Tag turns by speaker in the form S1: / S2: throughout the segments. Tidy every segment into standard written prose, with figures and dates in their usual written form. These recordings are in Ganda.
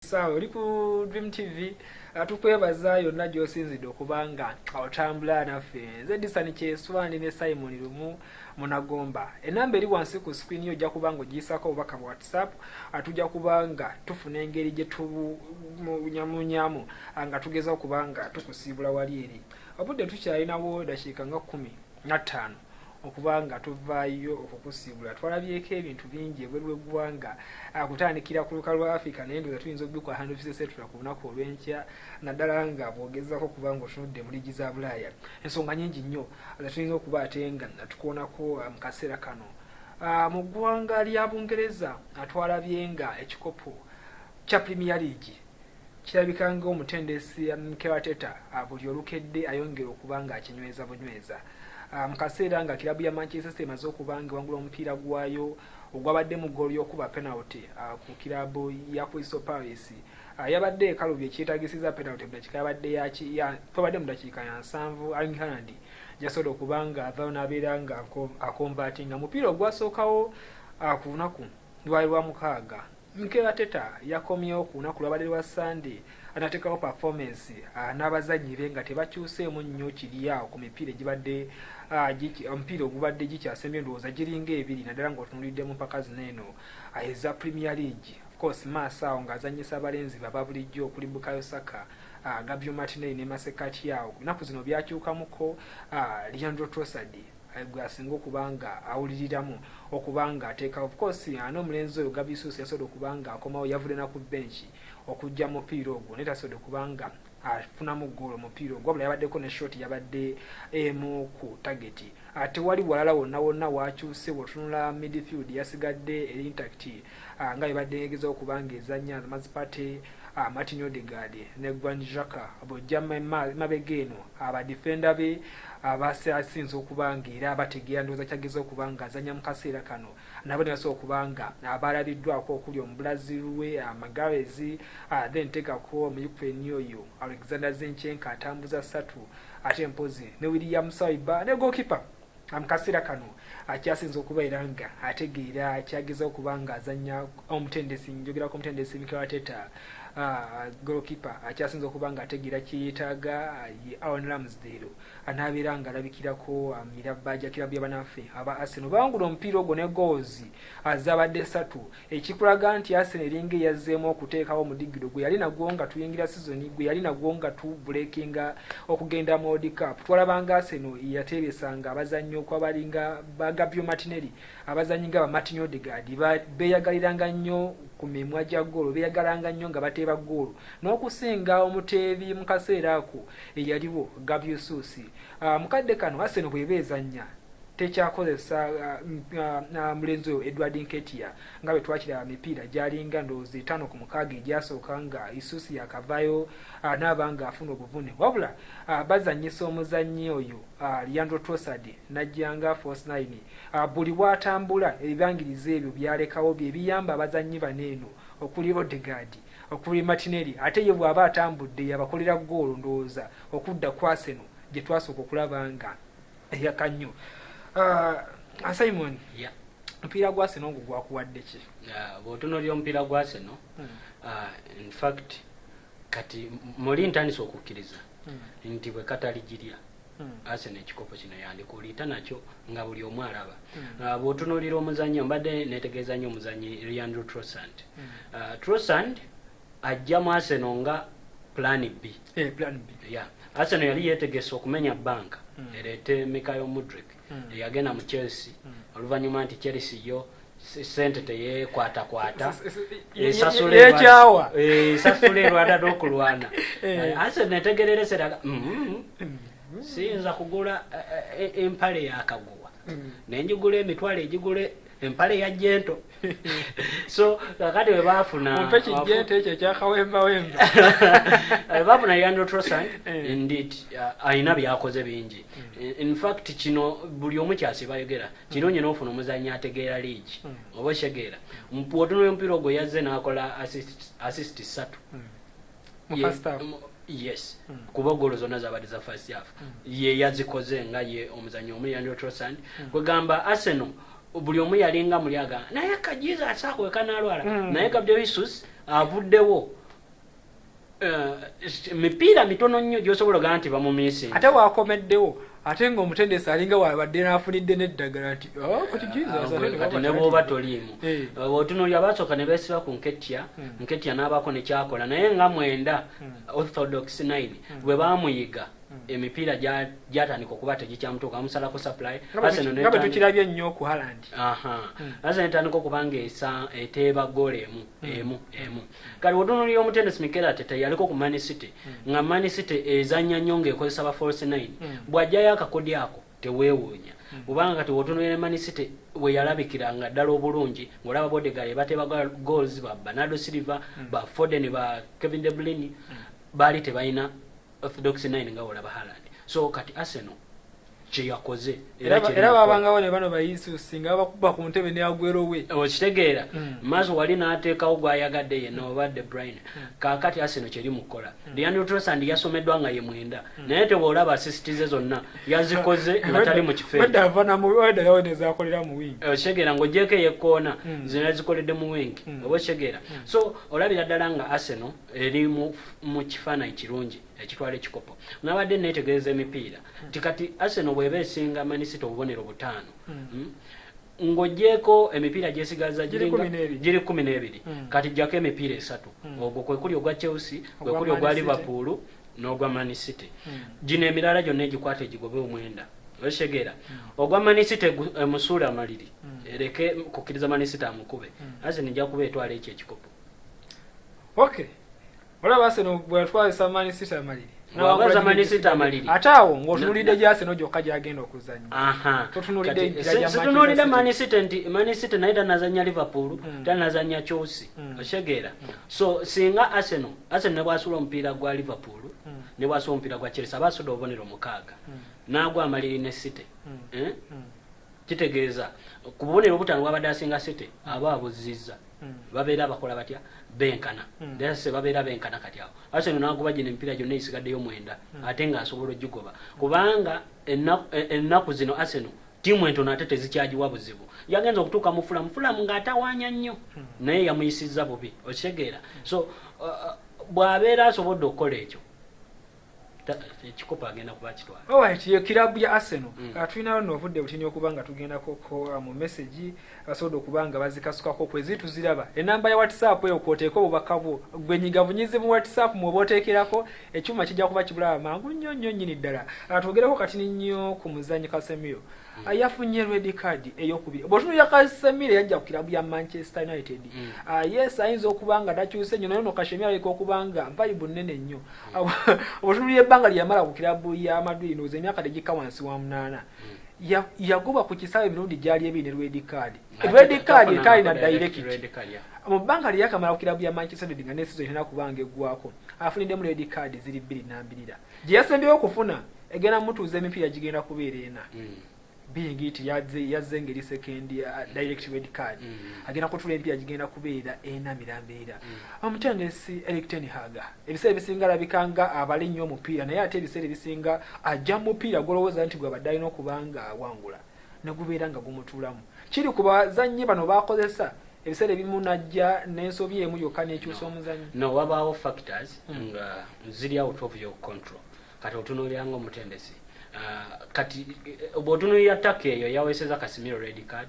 S1: Sawa oli ku Dream TV atukwebaza yonna gy'osinzidde okubanga otambula naffe. Nze Disani Kyeswani ne Simon Lumu Munagomba. Enamba eri wansi ku screen yo ojja kubanga ogiyisako obubaka mu WhatsApp atujja kubanga tufuna engeri gye tubunyamunyamu nga tugeza okubanga tukusiibula wali eri. Obudde tukyalinawo dakiika nga 15 okubanga tuvaayo okukusiibula. Twalabyeko ebintu bingi ebweru w'eggwanga kutandikira ku lukalu lwa Africa naye ndoza tuyinza obbikwa hano tusesetula ku lunaku olw'enkya naddala nga bwogezako kubanga otunudde mu liigi za Bulaaya. Ensonga nyingi nnyo tuyinza okuba ate nga tukuonako mu kaseera kano. Mu ggwanga lya Bungereza twalabye nga ekikopo kya Premier League kirabika ng'omutendesi Mikel Arteta buli olukedde ayongera okuba nga akinyweza bunyweza. Mu kaseera nga kilabu ya Manchester City emaze okubanga wangula omupiira gwayo ogwabadde mu ggoolo y'okuba penalty ku kilabu ya Crystal Palace. Yabadde ekalubye ekyetaagisiza penalty mu dakiika yabadde mu dakiika ya 7 Erling Haaland yasobola okubanga avaayo n'abeera nga akonvatinga mupiira ogwasookawo ku lunaku lwali lwa 6. Mikel Arteta yakomyewo ku lunaku lwabadde lwa Sunday anateekawo performance n'abazannyi be nga tebakyuseemu nnyo kiri awo ku mipiira egibadde omupiira ogubadde gikyasembye ndowooza giringa ebiri naddala ng'otunuliddemu mpaka zineeno eza Premier League. Of course maaso awo ng'azannyisa abalenzi baba bulijjo okuli Bukayo Saka, Gabriel Martinelli ne Masekati awo. Ennaku zino byakyukamuko Leandro Trossard gwasinga okubanga awuliriramu okubanga ateeka. Of course n'omulenzi oyo Gabi Jesus yasobola okubanga akomawo yavudde na ku bench okujja mupiira ogwo naye tasobodde okubanga afunamu ggoolo mupiira ogwo wabula yabaddeko ne shot yabadde emu ku target. Tewali walala wonna wakyuse bw'otunula midfield yasigadde eri intact nga yabadde egeza okubanga ezannya Mazipate, Martin Odegaard ne Granit Xhaka bw'ojja mabega eno abadefenda be abasinze okubanga era abategeera ndowooza kyageza okubanga azannya mu kaseera kano nabo ne basobola okubanga abalabiddwako okuli Omubrazil we Magalhaes then tekako mu Ukraine oyo Alexander Zinchenko atambuza 3 ate mpozi ne William Saliba ne goalkeeper kaseera kano akyasinza okubeera nga ategeera kyageza okubanga azannya omutendesi njogerako omutendesi Mikel Arteta goalkeeper akyasinza okubanga ategeera kyeyetaaga ye Aaron Ramsdale anaabeera nga alabikirako mirabbaja kilabu y'abanaffe aba Arsenal bawangula omupiira ogwo ne goals azabadde 3 ekikulaga nti Arsenal eringa eyazzeemu okuteekawo omudigido gwe yali nagwo nga tuyingira season gwe yali nagwo nga breakinga okugenda mu World Cup. Twalabanga Arsenal yateebesanga abazannyi okwabalinga ba Gabriel Martinelli abazannyi nga ba Martin Odegaard beeyagaliranga nnyo ku mimwa gya ggoolo beeyagalanga nnyo nga bateeba ggoolo n'okusinga omuteebi mu kaseera ako eyaliwo Gabi Jesus. Mukadde kano Arsenal bw'ebeezannya tekyakozesa mulenzi oyo Edward Nketiah nga bwe twakiraba mipiira gyalinga ndowooza 5-6 egyasooka nga Isusi yakavaayo n'abanga afuna obuvune wabula bazannyisa omuzannyi oyo Leandro Trossard najjanga force 9 buli bw'atambula ebibangiriza ebyo byalekawo bye biyamba abazannyi baneeno okuli Odegaard okuli Martinelli ate ye bw'aba atambudde yabakolera ggoolo ndowooza okudda ku Arsenal gye twasooka okulaba nga eyaka nnyo. Simon, omupiira gwa Arsenal ogwo gwakuwadde ki?
S2: Bw'otunuulira omupiira gwa Arsenal in fact kati muli ntandise okukkiriza nti bwe katali girya Arsenal ekikopo kino yandikuliita nakyo nga buli omu alaba. Bw'otunuulira omuzannyi mbadde neetegeeza nnyo omuzannyi Leandro Trossard. Trossard ajja mu Arsenal nga plan B.
S1: Plan B.
S2: Yeah. Arsenal yali yeetegese okumenya banka ereete Mikael Mudryk yagenda mu Chelsea oluvannyuma nti Chelsea yo sente teyeekwatakwata esasula erwada n'okulwana. Arsenal etegererese siyinza kugula empale yakaguwa nenjigula emitwalo egigule empale ya jento so kakati we bafuna
S1: mpeki jento ekyo kyakawembawemba
S2: bafuna Leandro Trossard indeed ayina byakoze bingi. In fact kino buli omu kyasibayogera kino nyina ofuna omuzannyi ategeera league oba shegeera mpwotuno y'omupiira ogwo yazze n'akola assist 3 yes kuba goolo zonna zabadde za first half ye yazikoze nga ye omuzannyi omu Leandro Trossard kwegamba Arsenal buli omu yalinga mulyaga naye kajiza asaako ekanalwala naye Gabriel Jesus avuddewo mipiira mitono nnyo gy'osobola ogaa nti bamumiisinga
S1: ate waakomeddewo ate ng'omutendesi alinga wabadde n'afunidde n'eddagala nti
S2: kati ne bw'oba toliimu otunuulira abasooka ne beesiba ku nketya n'abaako ne kyakola naye nga mwenda orthodox 9 bwe baamuyiga emipiira gyatandika okuba tegikyamutuuka bamusalako supply
S1: nga bwe tukirabye nnyo ku Haaland
S2: Arsenal etandika okuba ng'eteeba goal emu kale otunuulira omutendesi Mikel Arteta yaliko ku Man City nga Man City ezannya nnyo ng'ekozesa ba false 9 bw'ajjayo akakodi ako teweewuunya kubanga kati otunuulira Man City bwe yalabikiranga ddala obulungi ng'olaba Bodegaard bateeba goals ba Bernardo Silva ba Foden ba Kevin De Bruyne baali tebalina orthodox 9 nga olaba Haaland so kati Arsenal kyeyakoze
S1: era babangawo ne bano bayisuusi nga bakuba ku ntebe ne Aguero we
S2: okitegeera maaso wali n'ateekawo gwayagadde yenna oba De Bruyne kaakati Arsenal kyeri mukola Leandro Trossard yasomeddwa nga ye mwenda naye tewoolaba assist zonna yazikoze nga tali mu kifo
S1: yawenezakolera mu wingi
S2: okitegeera ng'ogyeko eyekkoona zino yazikoledde mu wingi oba okitegeera so olabira ddala nga Arsenal eri mu kifaananyi kirungi ekitwala ekikopo nabadde neetegereza emipiira tikati Arsenal bw'eba esinga Man City obubonero 5 ng'ogyeko emipiira gyesigaza giri 12 kati gyako emipiira 3 ogwo kwe kuli ogwa Chelsea kwe kuli ogwa Liverpool n'ogwa Man City gino emirala gyonna egikwata egigobe omwenda okitegeera ogwa Man City musuula amaliri ereke kukkiriza Man City amukube Arsenal nja kuba etwala ekyo ekikopo
S1: okay olaba Arsenal bw'atwalisa Man City amaliri
S2: wabaza Man City amaliri
S1: ate awo ng'otunulidde gya Arsenal gyokka gyagenda okuzannya
S2: totunuulidde Man City nti Man City naye tanazannya Liverpool tanazannya Chelsea okitegeera so singa Arsenal ne bwasula omupiira gwa Liverpool ne bwasula omupiira gwa Chelsea abasudde obubonero 6 n'agwa amaliri ne City kitegeeza ku bubonero obutaano bwabadde asinga City aba abuzizza babeera bakola batya benkana ndese babeera benkana kati awo Arsenal nagoba gino emipiira gyonna isigaddeyo mwenda ate ng'asobola ogigoba kubanga ennaku zino Arsenal tiimu entono ate tezikyagiwa buzibu yagenza okutuuka mu Fulham ng'atawaanya nnyo naye yamuyisizza bubi okitegeera so bw'abeera asobodde okukola ekyo ekikopo agenda kuba kitwala
S1: alright ye kilabu ya Arsenal tulinayo n'obudde butini okuba nga tugendako mu message abasobodde okuba nga bazikasukako kwezitu ziraba enamba ya WhatsApp eyo kwoteeka obubaka bwo gwenyiga bunyizi mu WhatsApp mu oboteekerako ekyuma kijja kuba kibulaba mangu nnyo nnyini ddala twogereko kati nnyo ku muzannyi Casemiro yafunye red card eyokubiri bw'otunulira Casemiro yajja ku kilabu ya Manchester United yes ayinza okuba nga takyuse nnyo naye no Casemiro aliko okuba nga vibe nnene nnyo bw'otunulira ebbanga lyamala ku kilabu ya Madrid n'oza emyaka tegikka wansi wa 8 yagoba ku kisaawe emirundi gyali ebiri ne red card etalina direct mu bbanga lyakamala ku kilabu ya Manchester United nga n'esizo erina kubanga eggwako afuniddemu red card ziri 2 gye yasembyewo okufuna egenda mutuuza emipiira gigenda kubeera ena being it yazze ngeri second direct red card agenda kutula empia gigenda kubeera ena mirambeera omutendesi Erik ten Hag ebiseera bisinga labikanga abali nnyo omupiira naye ate ebiseera bisinga ajja mu mupiira golowooza nti gwe badde alina okubanga awangula ne gubeera nga gumutuulamu kiri ku bazannyi bano bakozesa ebiseera ebimu najja n'ensobi emu yokka n'ekyusa omuzannyi
S2: no wabaawo factors nga ziri out of your control kati otunuuliranga omutendesi kati obotunuulira ttaka eyo yaweeseza Casemiro red card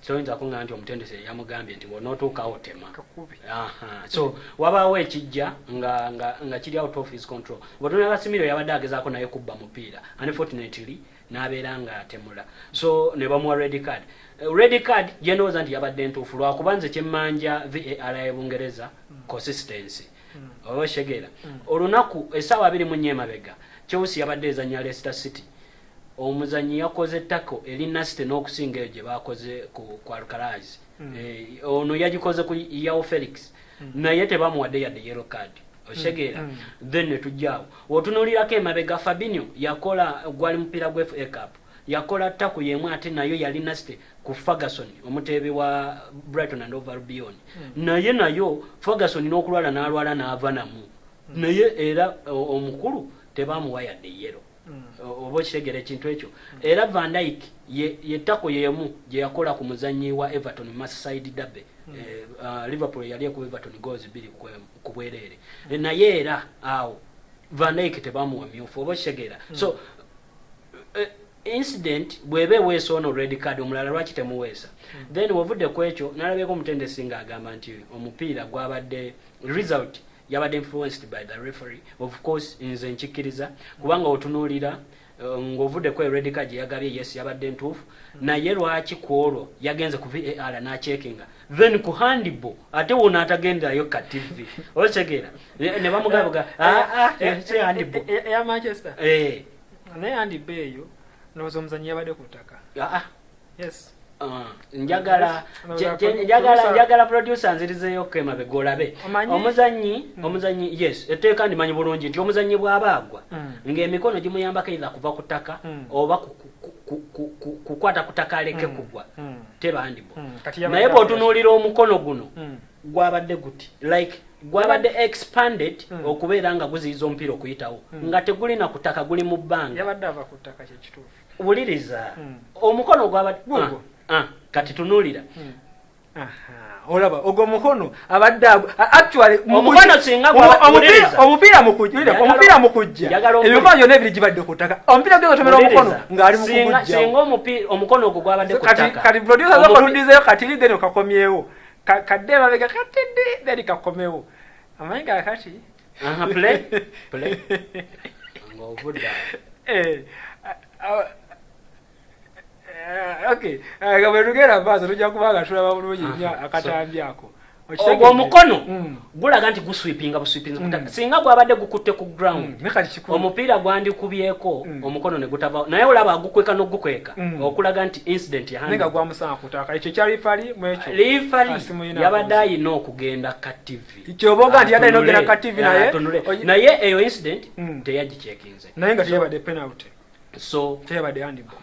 S2: kyoyinza kuŋŋamba nti omutendesi yamugambye nti bw'onootuukawo tema so wabaawo ekijja nga kiri out of his control obotunuulira Casemiro yabadde agezaako naye kubba mupiira unfortunately n'abeera nga atemula so ne bamuwa red card gye ndowooza nti yabadde ntuufu lwakuba nze kyemmanja VAR y'Ebungereza consistency oba okitegeera olunaku essaawa 24 emabega Chelsea yabadde ezannya Leicester City omuzannyi yakoze ttako eri Nasty n'okusinga eyo gye baakoze ku Alcaraz ono yagikoze ku Yao Felix naye tebamuwadde yadde yellow card okitegeera then ne tujjaawo otunuulirako emabega Fabinho yakola gwali mupiira gwa FA Cup yakola ttako yemu ate nayo yali Nasty ku Ferguson omuteebi wa Brighton and Hove Albion nayo Ferguson n'okulwala n'alwala n'ava namu naye era omukulu tebamuwa yadde yero oba okitegeera ekintu ekyo era Van Dijk ye ttako yemu gye yakola ku muzannyi wa Everton Merseyside Derby Liverpool yali ku Everton goals 2 ku bwerere naye era awo Van Dijk tebamuwa myufu oba kitegeera so incident bwebe weeso ono red card omulala lwaki temuweesa then wovudde ku ekyo nalabyeko omutendesi ng'agamba nti omupiira gwabadde result yabadde influenced by the referee of course nze nkikkiriza kubanga otunuulira ng'ovudde ku red card yagabye yes yabadde ntuufu naye lwaki ku olwo yagenze ku VAR n'acekinga then ku handball ate wona atagendayo ka TV okitegeera ne bamugabuga handball
S1: ya Manchester naye handball eyo nozo omuzanyi yabadde ku ttaka yes njagala producer nzirizeyo kemabe golabe omuzanyi yes eteeka ndimanyi bulungi nti omuzanyi bw'abaagwa ng'emikono gimuyambako either kuva ku ttaka oba kukwata ku ttaka aleke kugwa teba handball naye bw'otunuulira omukono guno gwabadde guti like gwabadde expanded okubeera nga guziyiza omupiira okuyitawo nga tegulina ku ttaka guli mu bbanga yabadde ava ku ttaka kyekituufu wuliriza omukono gwabadde kati tunuulira olaba ogwo mukono abadde actually
S2: omukono singa
S1: omupiira mukujja emikono yonna ebiri gibadde ku ttaka omupiira gwegotomera omukono ng'ali mu kugujja
S2: singa omukono ogwo gwabadde ku ttaka
S1: kati producer zokolundizeyo kati then okakomyewo kadde mabega katedde then kakomewo amanyi kakati
S2: play ng'ovudda
S1: okay bwe tugenda maaso tujja kubanga tulaba bulungi nnyo akatambi ako
S2: ogwo omukono gulaga nti guswipinga buswipinga singa gwabadde gukutte ku ground omupiira gwandikubyeko omukono ne gutava naye olaba agukweka n'ogukweka okulaga nti incident
S1: yahanenga gwamusanga kutaka ekyo kyali fali mwekyo
S2: lifali yabadde ayina okugenda ka TV
S1: kyoboga nti yadde n'ogenda ka TV
S2: naye eyo incident teyagicekinze
S1: naye nga teyabadde penalty
S2: so
S1: teyabadde handball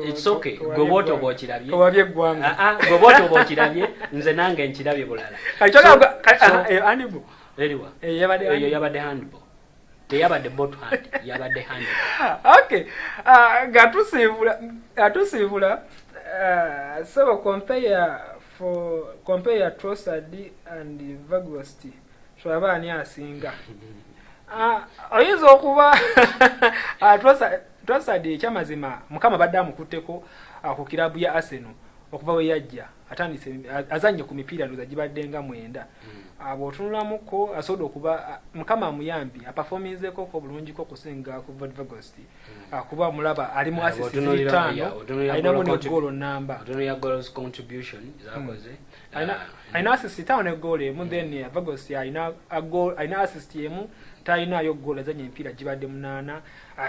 S2: it's okay goboto bochirabye
S1: obabye gwanga
S2: goboto bochirabye nze nange nkirabye bulala
S1: handball
S2: eriwa yabadde handball teyabadde bot hand yabadde handball
S1: okay gatusibula so compare Trossard and Vagost so abani asinga oyinza okuba Trossard ekyamazima mukama badde amukutteko ku kilabu ya Arsenal okuva we yajja atandise azanye ku mipiira ndoza gibadde nga 9 bw'otunulamuko asobola okuba mukama amuyambi aperformingeko ko bulungiko kusinga ku Vagost kuba mulaba ali mu assist 5 ayinamu ne goal namba
S2: ya goals contribution zakoze
S1: ayina assist 5 ne goal emu then Vagost ayina assist emu tayinayo goal azanye empiira gibadde 8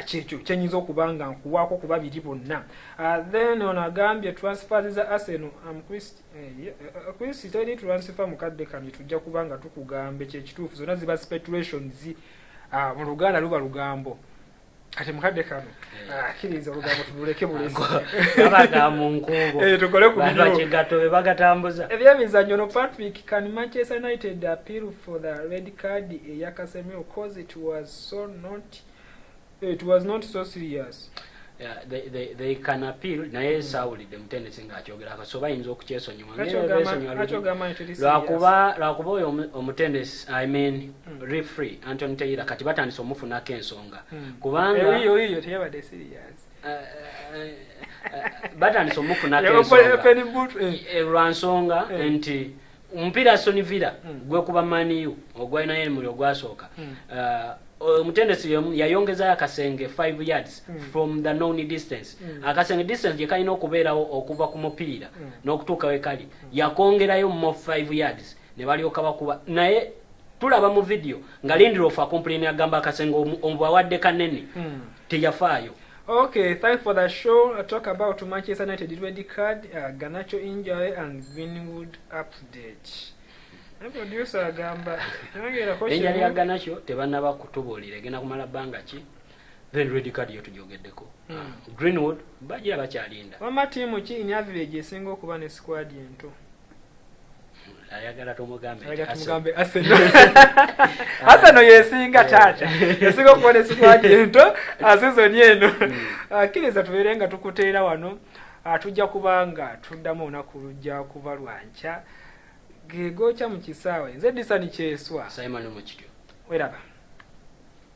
S1: kyekyo kyenyinza okubanga nkuwaako ku babiri bonna then ono agambye transfers za Arsenal Chris teri transfer mukadde kani tujja kubanga tukugambe kyekituufu zonna ziba speculations mu Luganda luba lugambo ate mukadde kano akkiriza olugambo tululeke bulesi
S2: abaga mu nkubo
S1: tukole ku bino
S2: kigato bagatambuza
S1: ebyemizannyo no Patrick can Manchester United appeal for the red card ya Casemiro cause it was not so serious.
S2: Yeah, they can appeal naye Sauli the mutendesi ng'akyogera akasoba ayinza okukyesonyiwa lwakuba oyo omutendesi I mean referee Anthony Taylor kati batandise omufunako ensonga kubanga
S1: iyo teyabadde serious
S2: batandise omufunako ensonga lwa nsonga nti omupiira Aston Villa gwekuba Man U ogwalina yemuli ogwasooka omutendesi yayongezayo akasenge 5 yards from the known distance akasenge distance gye kalina okubeerawo okuva ku mupiira n'okutuuka we kali yakongerayo mo 5 yards ne balyoka bakuba naye tulaba mu video nga Lindelof akomplaini agamba akasenge omubwadde kanene teyafaayo.
S1: Okay, thanks for the show. I talk about Manchester United red card, Garnacho injury and Greenwood update. Producer agamba
S2: enjali ya Garnacho tebannaba kutubuulira egenda kumala bbanga ki then red card yo tujogeddeko Greenwood bagira bakyalinda
S1: wama tiimu ki in average esinga okuba ne squad ento
S2: ayagala tumugambe
S1: Arsenal yesinga tata esinga okuba ne squad ento season eno akkiriza tubeere nga tukuteera wano tujja kubanga tuddamu olunaku lujja kuba lwankya gegokya mu kisaawe nze Disani Kyeswa
S2: Simon Mukityo
S1: weraba